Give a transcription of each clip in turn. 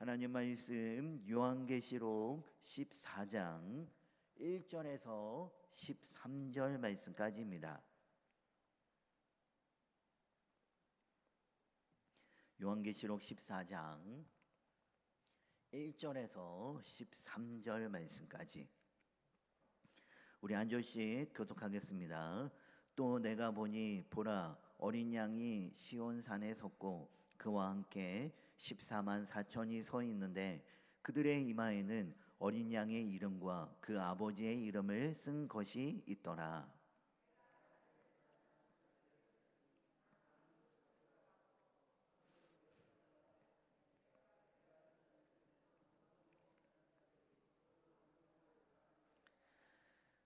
하나님 말씀 요한계시록 14장 1절에서 13절 말씀까지입니다. 요한계시록 14장 1절에서 13절 말씀까지 우리 한 절씩 교독하겠습니다. 또 내가 보니 보라 어린 양이 시온산에 섰고 그와 함께 14만 4천이 서 있는데 그들의 이마에는 어린 양의 이름과 그 아버지의 이름을 쓴 것이 있더라.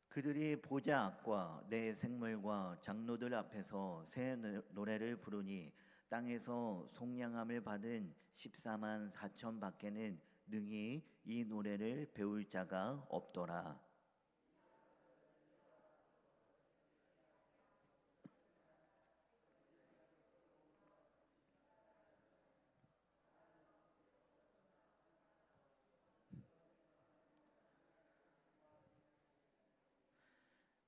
그들이 보좌 앞과 내 생물과 장로들 앞에서 새 노래를 부르니 땅에서 속량함을 받은 14만 4천 밖에는 능히 이 노래를 배울 자가 없더라.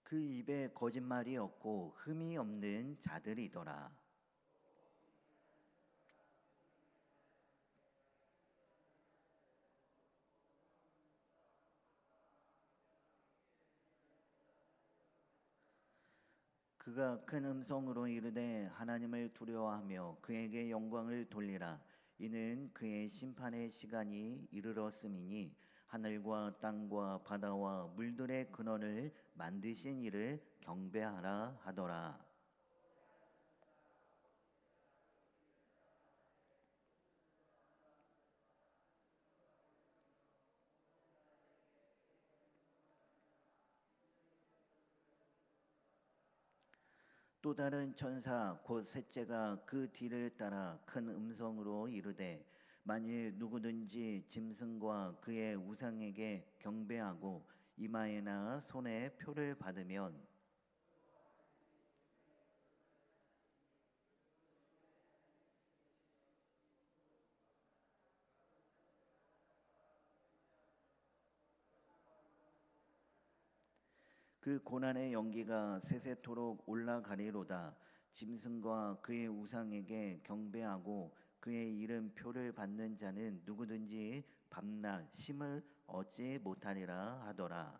그 입에 거짓말이 없고 흠이 없는 자들이더라. 그가 큰 음성으로 이르되 하나님을 두려워하며 그에게 영광을 돌리라. 이는 그의 심판의 시간이 이르렀음이니 하늘과 땅과 바다와 물들의 근원을 만드신 이를 경배하라 하더라. 또 다른 천사 곧 셋째가 그 뒤를 따라 큰 음성으로 이르되 만일 누구든지 짐승과 그의 우상에게 경배하고 이마에나 손에 표를 받으면 그 고난의 연기가 세세토록 올라가리로다. 짐승과 그의 우상에게 경배하고 그의 이름 표를 받는 자는 누구든지 밤낮 쉼을 얻지 못하리라 하더라.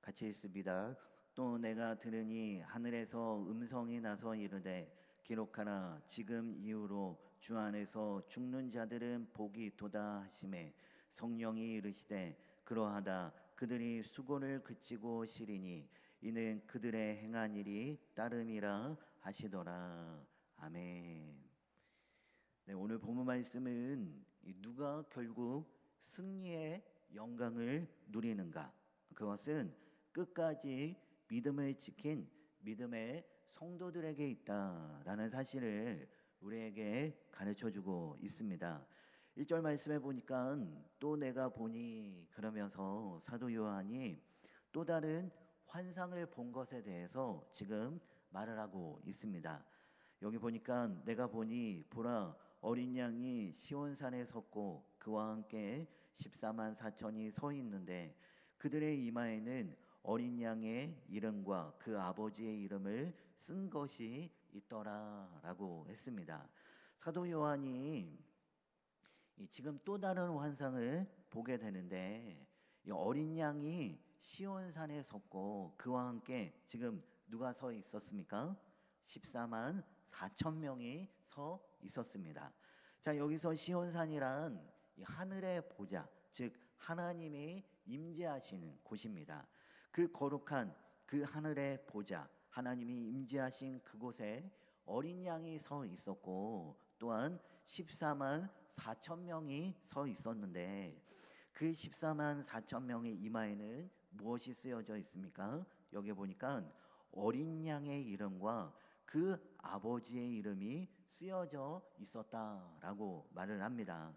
같이 읽습니다. 또 내가 들으니 하늘에서 음성이 나서 이르되 기록하라. 지금 이후로 주 안에서 죽는 자들은 복이 있도다 하시매 성령이 이르시되 그러하다. 그들이 수고를 그치고 쉬리니 이는 그들의 행한 일이 따름이라 하시더라. 아멘. 네, 오늘 본문 말씀은 누가 결국 승리의 영광을 누리는가? 그것은 끝까지 믿음을 지킨 믿음의 성도들에게 있다라는 사실을 우리에게 가르쳐주고 있습니다. 1절 말씀해 보니까 또 내가 보니 그러면서 사도 요한이 또 다른 환상을 본 것에 대해서 지금 말을 하고 있습니다. 여기 보니까 내가 보니 보라 어린 양이 시온산에 섰고 그와 함께 14만 4천이 서 있는데 그들의 이마에는 어린 양의 이름과 그 아버지의 이름을 쓴 것이 있더라라고 했습니다. 사도 요한이 지금 또 다른 환상을 보게 되는데 이 어린 양이 시온산에 섰고 그와 함께 지금 누가 서 있었습니까? 14만 4천 명이 서 있었습니다. 자, 여기서 시온산이란 이 하늘의 보좌, 즉 하나님이 임재하시는 곳입니다. 그 거룩한 그 하늘의 보좌, 하나님이 임재하신 그곳에 어린 양이 서 있었고 또한 14만 4천 명이 서 있었는데 그 14만 4천 명의 이마에는 무엇이 쓰여져 있습니까? 여기 보니까 어린 양의 이름과 그 아버지의 이름이 쓰여져 있었다라고 말을 합니다.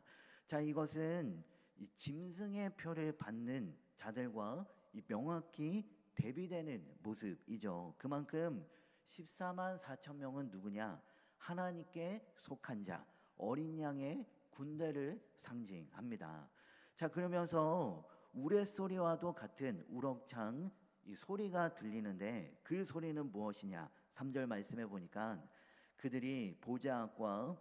자, 이것은 이 짐승의 표를 받는 자들과 이 명확히 대비되는 모습이죠. 그만큼 14만 4천 명은 누구냐? 하나님께 속한 자, 어린 양의 군대를 상징합니다. 자, 그러면서 우레소리와도 같은 우렁찬 이 소리가 들리는데 그 소리는 무엇이냐? 3절 말씀해 보니까 그들이 보좌 앞과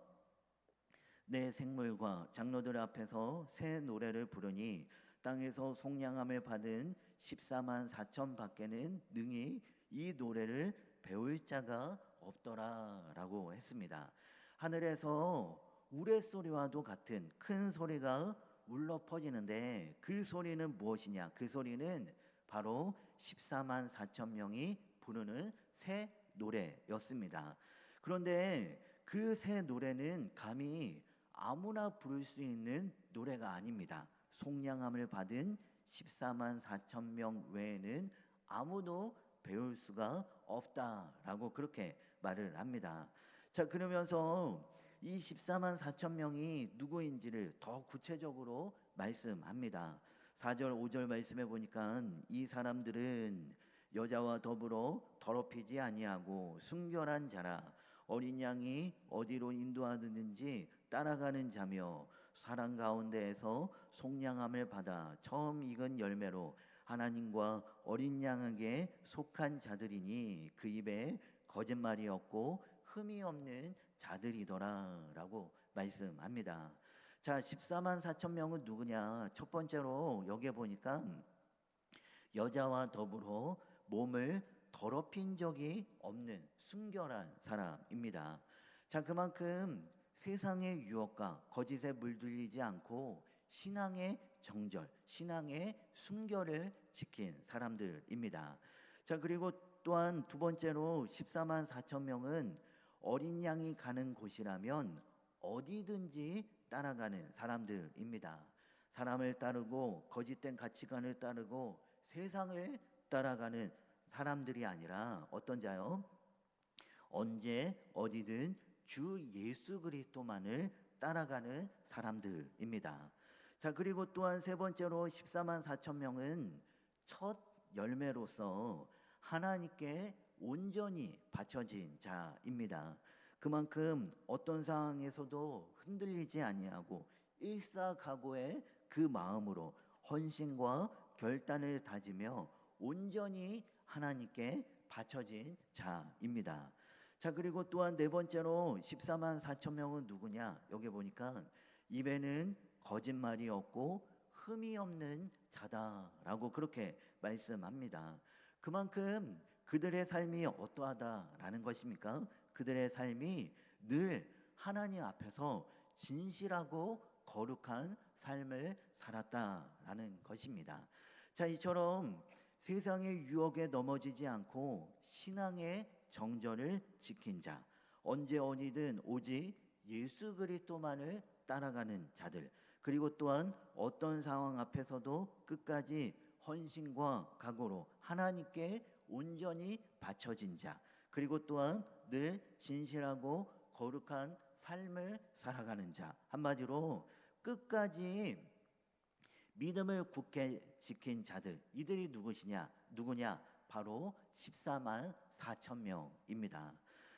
내 생물과 장로들 앞에서 새 노래를 부르니 땅에서 속량함을 받은 14만 4천 밖에는 능히 이 노래를 배울 자가 없더라라고 했습니다. 하늘에서 우레소리와도 같은 큰 소리가 울려 퍼지는데 그 소리는 무엇이냐? 그 소리는 바로 14만 4천 명이 부르는 새 노래였습니다. 그런데 그 새 노래는 감히 아무나 부를 수 있는 노래가 아닙니다. 속량함을 받은 14만 4천 명 외에는 아무도 배울 수가 없다라고 그렇게 말을 합니다. 자, 그러면서 이 14만 4천 명이 누구인지를 더 구체적으로 말씀합니다. 4절 5절 말씀해 보니까 이 사람들은 여자와 더불어 더럽히지 아니하고 순결한 자라 어린 양이 어디로 인도하든지 따라가는 자며 사랑 가운데에서 속량함을 받아 처음 익은 열매로 하나님과 어린 양에게 속한 자들이니 그 입에 거짓말이 없고 흠이 없는 자들이더라라고 말씀합니다. 자, 14만 4천 명은 누구냐? 첫 번째로 여기에 보니까 여자와 더불어 몸을 더럽힌 적이 없는 순결한 사람입니다. 자, 그만큼 세상의 유혹과 거짓에 물들리지 않고 신앙의 정절, 신앙의 순결을 지킨 사람들입니다. 자, 그리고 또한 두 번째로 14만 4천 명은 어린 양이 가는 곳이라면 어디든지 따라가는 사람들입니다. 사람을 따르고 거짓된 가치관을 따르고 세상을 따라가는 사람들이 아니라 어떤 자요? 언제 어디든 주 예수 그리스도만을 따라가는 사람들입니다. 자, 그리고 또한 세 번째로 14만 4천 명은 첫 열매로서 하나님께 온전히 바쳐진 자입니다. 그만큼 어떤 상황에서도 흔들리지 아니하고 일사각오의 그 마음으로 헌신과 결단을 다지며 온전히 하나님께 바쳐진 자입니다. 자, 그리고 또한 네 번째로 14만 4천 명은 누구냐? 여기 보니까 입에는 거짓말이 없고 흠이 없는 자다라고 그렇게 말씀합니다. 그만큼 그들의 삶이 어떠하다라는 것입니까? 그들의 삶이 늘 하나님 앞에서 진실하고 거룩한 삶을 살았다라는 것입니다. 자, 이처럼 세상의 유혹에 넘어지지 않고 신앙의 정절을 지킨 자, 언제 어디든 오직 예수 그리스도만을 따라가는 자들, 그리고 또한 어떤 상황 앞에서도 끝까지 헌신과 각오로 하나님께 온전히 바쳐진 자, 그리고 또한 늘 진실하고 거룩한 삶을 살아가는 자, 한마디로 끝까지 믿음을 굳게 지킨 자들, 이들이 누구냐? 바로 14만 4천 명입니다.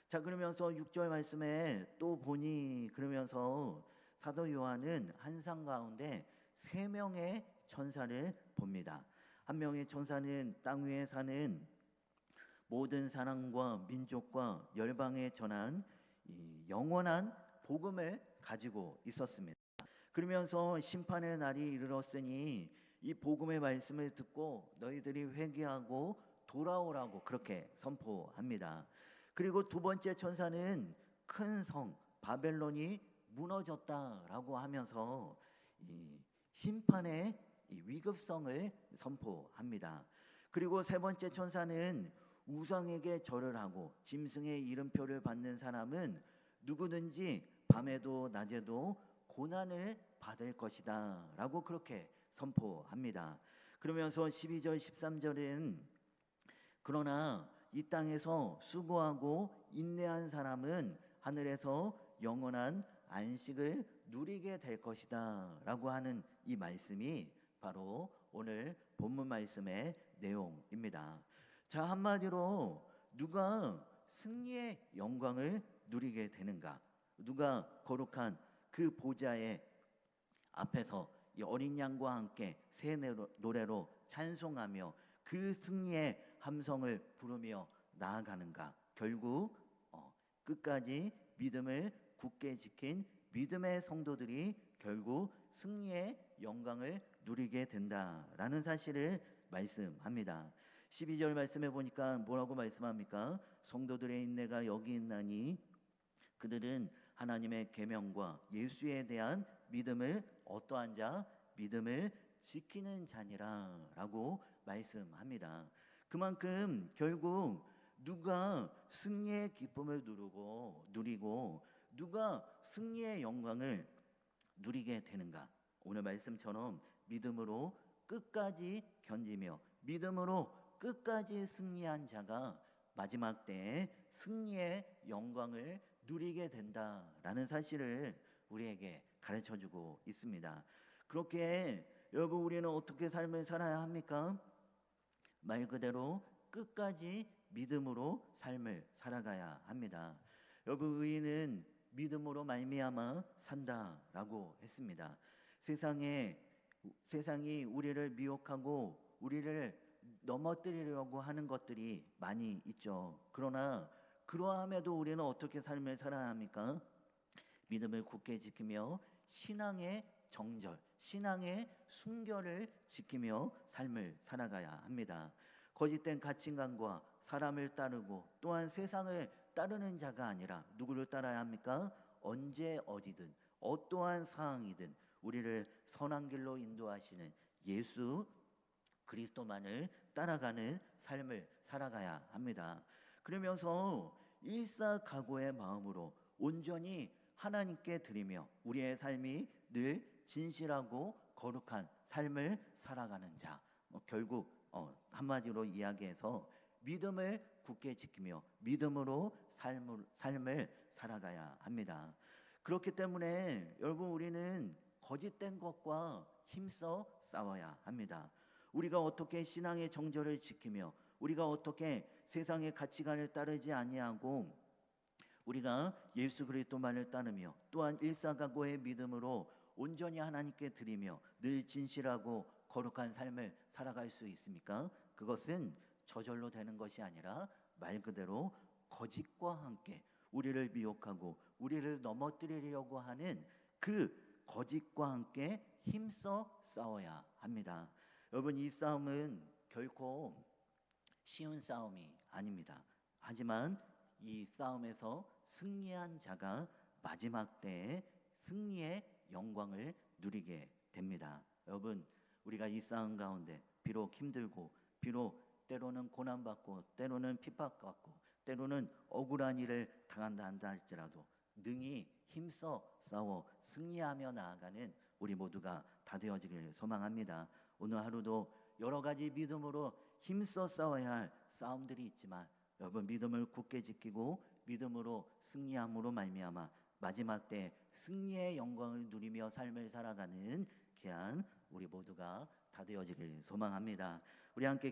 자, 그러면서 6절 말씀에 또 보니 그러면서 사도 요한은 한상 가운데 세 명의 천사를 봅니다. 한 명의 천사는 땅 위에 사는 모든 사람과 민족과 열방에 전한 이 영원한 복음을 가지고 있었습니다. 그러면서 심판의 날이 이르렀으니 이 복음의 말씀을 듣고 너희들이 회개하고 돌아오라고 그렇게 선포합니다. 그리고 두 번째 천사는 큰 성 바벨론이 무너졌다라고 하면서 이 심판의 이 위급성을 선포합니다. 그리고 세 번째 천사는 우상에게 절을 하고 짐승의 이름표를 받는 사람은 누구든지 밤에도 낮에도 고난을 받을 것이다 라고 그렇게 선포합니다. 그러면서 12절 13절은 그러나 이 땅에서 수고하고 인내한 사람은 하늘에서 영원한 안식을 누리게 될 것이다 라고 하는 이 말씀이 바로 오늘 본문 말씀의 내용입니다. 자, 한마디로 누가 승리의 영광을 누리게 되는가? 누가 거룩한 그 보좌의 앞에서 이 어린 양과 함께 새 노래로 찬송하며 그 승리의 함성을 부르며 나아가는가? 결국 끝까지 믿음을 굳게 지킨 믿음의 성도들이 결국 승리의 영광을 누리게 된다라는 사실을 말씀합니다. 12절 말씀해 보니까 뭐라고 말씀합니까? 성도들의 인내가 여기 있나니 그들은 하나님의 계명과 예수에 대한 믿음을 어떠한 자? 믿음을 지키는 자니라라고 말씀합니다. 그만큼 결국 누가 승리의 기쁨을 누리고 누가 승리의 영광을 누리게 되는가? 오늘 말씀처럼 믿음으로 끝까지 견디며 믿음으로 끝까지 승리한 자가 마지막 때에 승리의 영광을 누리게 된다라는 사실을 우리에게 가르쳐주고 있습니다. 그렇게 여러분 우리는 어떻게 삶을 살아야 합니까? 말 그대로 끝까지 믿음으로 삶을 살아가야 합니다. 여러분 의인은 믿음으로 말미암아 산다라고 했습니다. 세상이 우리를 미혹하고 우리를 넘어뜨리려고 하는 것들이 많이 있죠. 그러나 그러함에도 우리는 어떻게 삶을 살아야 합니까? 믿음을 굳게 지키며 신앙의 정절, 신앙의 순결을 지키며 삶을 살아가야 합니다. 거짓된 가치관과 사람을 따르고 또한 세상을 따르는 자가 아니라 누구를 따라야 합니까? 언제 어디든 어떠한 상황이든 우리를 선한 길로 인도하시는 예수 그리스도만을 따라가는 삶을 살아가야 합니다. 그러면서 일사각오의 마음으로 온전히 하나님께 드리며 우리의 삶이 늘 진실하고 거룩한 삶을 살아가는 자. 결국 한마디로 이야기해서 믿음을 굳게 지키며 믿음으로 삶을 살아가야 합니다. 그렇기 때문에 여러분 우리는 거짓된 것과 힘써 싸워야 합니다. 우리가 어떻게 신앙의 정절을 지키며 우리가 어떻게 세상의 가치관을 따르지 아니하고 우리가 예수 그리스도만을 따르며 또한 일사각오의 믿음으로 온전히 하나님께 드리며 늘 진실하고 거룩한 삶을 살아갈 수 있습니까? 그것은 저절로 되는 것이 아니라 말 그대로 거짓과 함께 우리를 미혹하고 우리를 넘어뜨리려고 하는 그 거짓과 함께 힘써 싸워야 합니다. 여러분 이 싸움은 결코 쉬운 싸움이 아닙니다. 하지만 이 싸움에서 승리한 자가 마지막 때에 승리의 영광을 누리게 됩니다. 여러분 우리가 이 싸움 가운데 비록 힘들고 비록 때로는 고난받고 때로는 핍박받고 때로는 억울한 일을 당한다 할지라도 능히 힘써 싸워 승리하며 나아가는 우리 모두가 다 되어지길 소망합니다. 오늘 하루도 여러 가지 믿음으로 힘써 싸워야 할 싸움들이 있지만 여러분 믿음을 굳게 지키고 믿음으로 승리함으로 말미암아 마지막 때 승리의 영광을 누리며 삶을 살아가는 귀한 우리 모두가 다 되어지길 소망합니다. 우리 함께